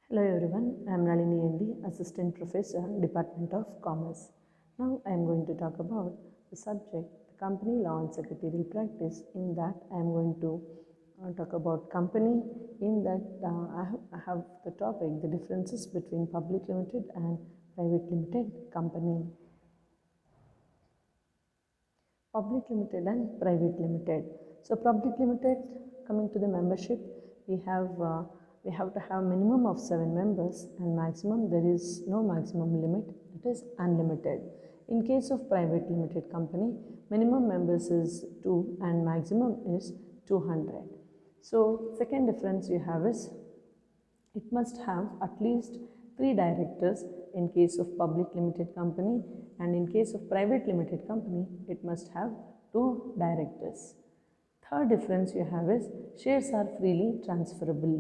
Hello everyone, I am Nalini ND, Assistant Professor, Department of Commerce. Now I am going to talk about the subject, the company law and secretarial practice. In that I am going to talk about company. In that I have the topic, the differences between public limited and private limited company. Public limited and private limited. So public limited, coming to the membership, we have to have minimum of 7 members and maximum, there is no maximum limit, it is unlimited. In case of private limited company, minimum members is 2 and maximum is 200. So second difference you have is it must have at least 3 directors in case of public limited company, and in case of private limited company it must have 2 directors. Third difference you have is shares are freely transferable.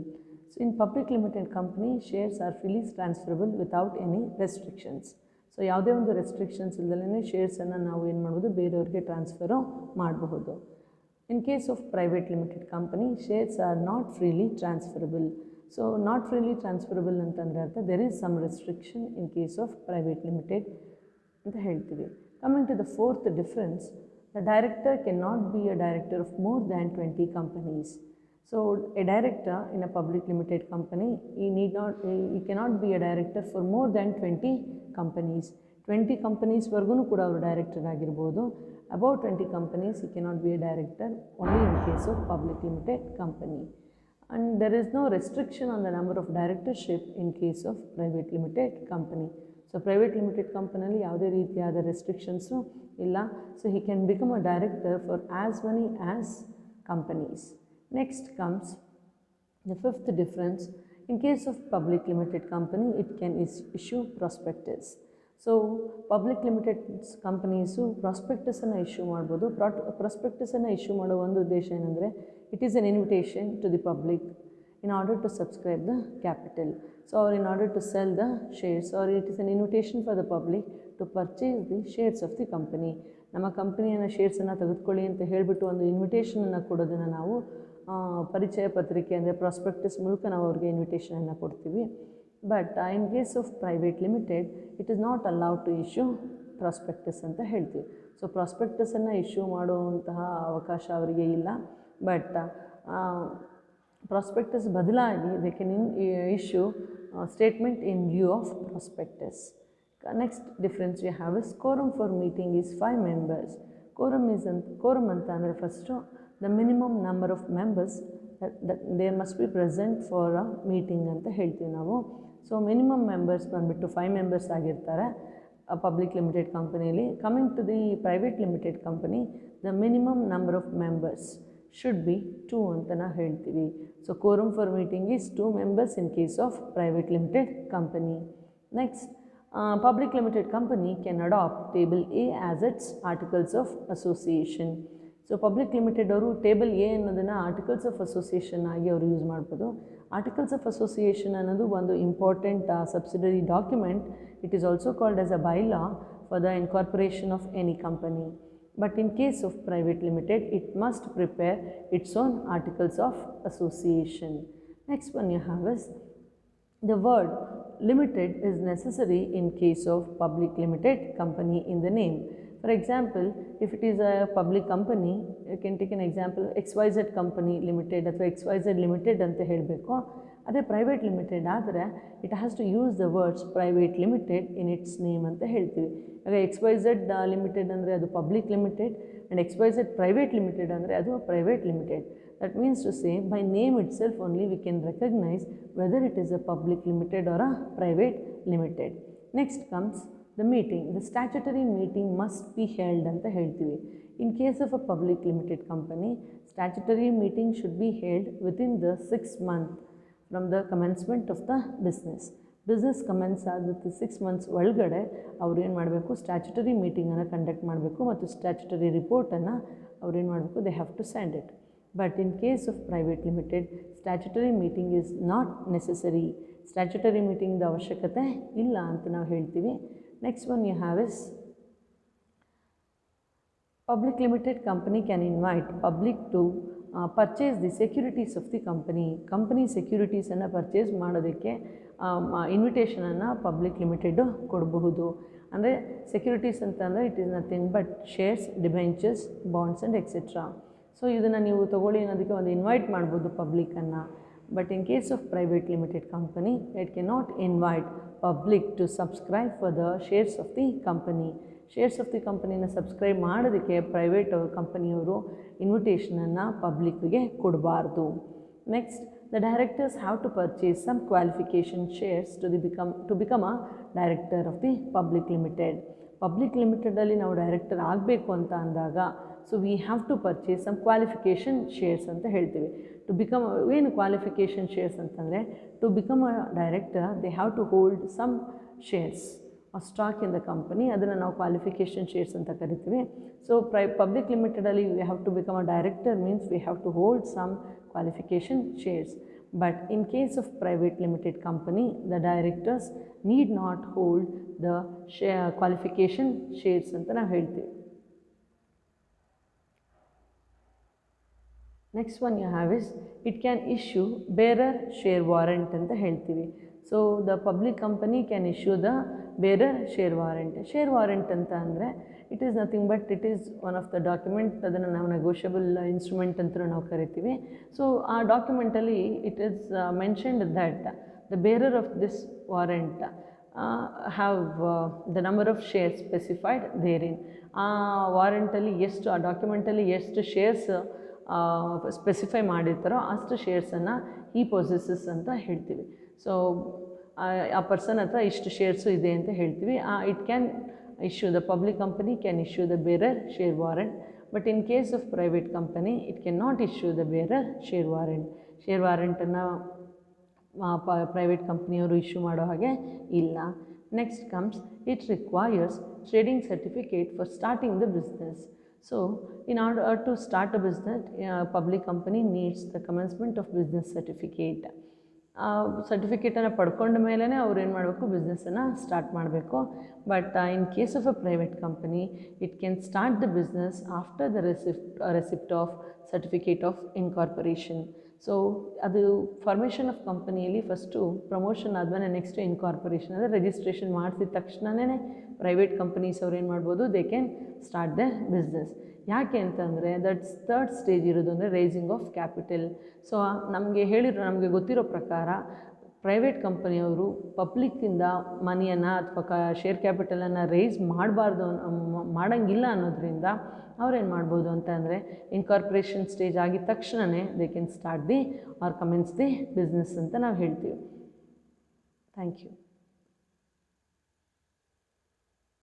So in public limited company shares are freely transferable without any restrictions. So ಯಾವುದೇ ಒಂದು restrictions ಇಲ್ಲದಲೇ ಶೇರ್ಸನ್ನು ನಾವು ಏನು ಮಾಡ್ಬೋದು, ಬೇರೆಯವ್ರಿಗೆ transfer ಮಾಡಬಹುದು. In case of private limited company, shares are not freely transferable. So not freely transferable ಅಂತಂದರೆ ಅರ್ಥ there is some restriction in case of private limited ಅಂತ ಹೇಳ್ತೀವಿ. Coming to the fourth difference, the director cannot be a director of more than 20 companies. So a director in a public limited company, he cannot be a director for more than 20 companies. 20 companies ವರ್ಗೂ ಕೂಡ ಅವರು director ಆಗಿರ್ಬೋದು. About 20 companies he cannot be a director, only in case of public limited company. And there is no restriction on the number of directorship in case of private limited company. So private limited company ಯಾವುದೇ ರೀತಿಯಾದ restrictions ಇಲ್ಲ. So he can become a director for as many as companies. Next comes the fifth difference. In case of public limited company, it can issue prospectus. So public limited companies ಪ್ರಾಸ್ಪೆಕ್ಟಸನ್ನು issue ಮಾಡ್ಬೋದು. ಪ್ರಾಸ್ಪೆಕ್ಟಸನ್ನು issue ಮಾಡೋ ಒಂದು ಉದ್ದೇಶ ಏನಂದರೆ it is an invitation to the public in order to subscribe the capital. So or in order to sell the shares, or it is an invitation for the public to purchase the shares of the company. ನಮ್ಮ ಕಂಪನಿಯನ್ನು ಶೇರ್ಸನ್ನು ತೆಗೆದುಕೊಳ್ಳಿ ಅಂತ ಹೇಳಿಬಿಟ್ಟು ಒಂದು ಇನ್ವಿಟೇಷನನ್ನು ಕೊಡೋದನ್ನು ನಾವು ಪರಿಚಯ ಪತ್ರಿಕೆ ಅಂದರೆ ಪ್ರಾಸ್ಪೆಕ್ಟಸ್ ಮೂಲಕ ನಾವು ಅವ್ರಿಗೆ ಇನ್ವಿಟೇಷನನ್ನು ಕೊಡ್ತೀವಿ. But in case of private limited it is not allowed to issue prospectus ಅಂತ ಹೇಳ್ತೀವಿ. ಸೊ ಪ್ರಾಸ್ಪೆಕ್ಟಸನ್ನು ಇಶ್ಯೂ ಮಾಡುವಂತಹ ಅವಕಾಶ ಅವರಿಗೆ ಇಲ್ಲ. ಬಟ್ ಪ್ರಾಸ್ಪೆಕ್ಟಸ್ ಬದಲಾಗಿ they can issue statement in lieu of prospectus. Next difference you have is quorum for meeting is 5 members. Quorum ಅಂತ ಅಂದರೆ first the minimum number of members that there must be present for a meeting ಅಂತ ಹೇಳ್ತೀವಿ ನಾವು. So minimum members ಬಂದುಬಿಟ್ಟು 5 members ಆಗಿರ್ತಾರೆ public limited ಕಂಪನಿಯಲ್ಲಿ. Coming to the private limited company, the minimum number of members should be 2 ಅಂತ ನಾವು ಹೇಳ್ತೀವಿ. So quorum for meeting is 2 members in case of private limited company. Next, public limited company can adopt table A as its articles of association. So public limited ಅವರು table A ಅನ್ನೋದನ್ನು articles of association ಆಗಿ ಅವರು use ಮಾಡ್ಬೋದು. Articles of association ಅನ್ನೋದು ಒಂದು important subsidiary document. It is also called as a bylaw for the incorporation of any company. But in case of private limited, it must prepare its own articles of association. Next one you have is the word limited is necessary in case of public limited company in the name. For example, if it is a public company, you can take an example XYZ company limited ಅಥವಾ XYZ limited ಅಂತ ಹೇಳಬೇಕು. ಅದೇ private limited ಆದರೆ it has to use the words private limited in its name ಅಂತ ಹೇಳ್ತೀವಿ. ಆಗ XYZ limited ಅಂದರೆ ಅದು public limited and XYZ private limited ಅಂದರೆ ಅದು private limited. That means to say by name itself only we can recognize whether it is a public limited or a private limited. Next comes the meeting. The statutory meeting must be held ಅಂತ ಹೇಳ್ತೀವಿ. In case of a public limited company, statutory meeting should be held within the 6 months from the commencement of the business. Business commence ಆದ 6 months ಒಳಗಡೆ ಅವ್ರು ಏನು ಮಾಡಬೇಕು, statutory ಮೀಟಿಂಗನ್ನು conduct ಮಾಡಬೇಕು ಮತ್ತು statutory ರಿಪೋರ್ಟನ್ನು ಅವ್ರು ಏನು ಮಾಡಬೇಕು, they have to send it. But in case of private limited statutory meeting is not necessary. Statutory ಮೀಟಿಂಗ್ದ ಅವಶ್ಯಕತೆ ಇಲ್ಲ ಅಂತ ನಾವು ಹೇಳ್ತೀವಿ. Next one you have is public limited company can invite public to purchase the securities of the company. Company ಸೆಕ್ಯೂರಿಟೀಸನ್ನು purchase ಮಾಡೋದಕ್ಕೆ ಇನ್ವಿಟೇಷನನ್ನು public limited ಕೊಡಬಹುದು. ಅಂದರೆ ಸೆಕ್ಯೂರಿಟೀಸ್ ಅಂತ ಅಂದರೆ it is nothing but shares, debentures, bonds and etcetera. So ಇದನ್ನು ನೀವು ತೊಗೊಳ್ಳಿ ಅನ್ನೋದಕ್ಕೆ ಒಂದು ಇನ್ವೈಟ್ ಮಾಡ್ಬೋದು ಪಬ್ಲಿಕನ್ನು. But in case of private limited company it can not invite public to subscribe for the shares of the company. Shares of the ಕಂಪನಿನ subscribe ಮಾಡೋದಕ್ಕೆ private ಕಂಪನಿಯವರು ಇನ್ವಿಟೇಷನನ್ನು ಪಬ್ಲಿಕ್ಗೆ ಕೊಡಬಾರ್ದು. Next, the directors have to purchase some qualification shares to become a director of the public limited. Public limitedಲ್ಲಿ ನಾವು director ಆಗಬೇಕು ಅಂತ ಅಂದಾಗ so we have to purchase some qualification shares ಅಂತ ಹೇಳ್ತೀವಿ. ಟು ಬಿಕಮ್ ಏನು ಕ್ವಾಲಿಫಿಕೇಷನ್ ಶೇರ್ಸ್ ಅಂತಂದರೆ to become a director they have to hold some shares ಆ ಸ್ಟಾಕ್ ಇನ್ ದ ಕಂಪನಿ, ಅದನ್ನು ನಾವು ಕ್ವಾಲಿಫಿಕೇಷನ್ ಶೇರ್ಸ್ ಅಂತ ಕರಿತೀವಿ. ಸೊ ಪಬ್ಲಿಕ್ ಲಿಮಿಟೆಡಲ್ಲಿ we have to become a director means we have to hold some qualification shares. But in case of private limited company, the directors need not hold the qualification shares ಅಂತ ನಾವು ಹೇಳ್ತೀವಿ. Next one you have is it can issue bearer share warrant ಅಂತ ಹೇಳ್ತೀವಿ. So the public company can issue the bearer share warrant. Share warrant ಅಂತ ಅಂದರೆ it is nothing but it is one of the document, ಅದನ್ನು ನಾವು negotiable instrument ಅಂತ ನಾವು ಕರಿತೀವಿ. So ಆ ಡಾಕ್ಯುಮೆಂಟಲ್ಲಿ it is mentioned that the bearer of this warrant have the number of shares specified therein. ಆ ವಾರೆಂಟಲ್ಲಿ ಎಷ್ಟು, ಆ ಡಾಕ್ಯುಮೆಂಟಲ್ಲಿ ಎಷ್ಟು ಶೇರ್ಸ್ ಸ್ಪೆಸಿಫೈ ಮಾಡಿರ್ತಾರೋ ಅಷ್ಟು ಶೇರ್ಸನ್ನು ಈ ಪೊಸೆಸಸ್ ಅಂತ ಹೇಳ್ತೀವಿ. ಸೊ ಆ ಪರ್ಸನ್ ಹತ್ರ ಇಷ್ಟು ಶೇರ್ಸು ಇದೆ ಅಂತ ಹೇಳ್ತೀವಿ. It can issue, the public company can issue the bearer share warrant, but in case of private company it cannot issue the bearer share warrant. Share warrant ಅನ್ನು private ಕಂಪ್ನಿಯವರು issue ಮಾಡೋ ಹಾಗೆ ಇಲ್ಲ. Next comes it requires trading certificate for starting the business. So in order to start a business, public company needs the commencement of business certificate. ಸರ್ಟಿಫಿಕೇಟನ್ನು ಪಡ್ಕೊಂಡ ಮೇಲೇ ಅವ್ರು ಏನು ಮಾಡಬೇಕು, ಬಿಸ್ನೆಸ್ಸನ್ನು start ಮಾಡಬೇಕು. But in case of a private company it can start the business after the receipt of certificate of incorporation. So ಅದು formation of ಕಂಪನಿಯಲ್ಲಿ first promotion ಆದಮೇಲೆ next incorporation ಅಂದರೆ ರಿಜಿಸ್ಟ್ರೇಷನ್ ಮಾಡಿಸಿದ ತಕ್ಷಣವೇ ಪ್ರೈವೇಟ್ ಕಂಪನೀಸ್ ಅವ್ರು ಏನು ಮಾಡ್ಬೋದು, they can start the business. ಯಾಕೆ ಅಂತಂದರೆ ದಟ್ಸ್ ಥರ್ಡ್ ಸ್ಟೇಜ್ ಇರೋದು ಅಂದರೆ ರೈಸಿಂಗ್ ಆಫ್ ಕ್ಯಾಪಿಟಲ್. ಸೊ ನಮಗೆ ಗೊತ್ತಿರೋ ಪ್ರಕಾರ ಪ್ರೈವೇಟ್ ಕಂಪನಿಯವರು ಪಬ್ಲಿಕ್ಕಿಂದ ಮನಿಯನ್ನು ಅಥವಾ ಶೇರ್ ಕ್ಯಾಪಿಟಲನ್ನು ರೈಸ್ ಮಾಡೋಂಗಿಲ್ಲ ಅನ್ನೋದ್ರಿಂದ ಅವ್ರೇನು ಮಾಡ್ಬೋದು ಅಂತ ಅಂದರೆ ಇನ್ಕಾರ್ಪೊರೇಷನ್ ಸ್ಟೇಜ್ ಆಗಿದ ತಕ್ಷಣವೇ they can start the or commence the business ಅಂತ ನಾವು ಹೇಳ್ತೀವಿ. Thank you.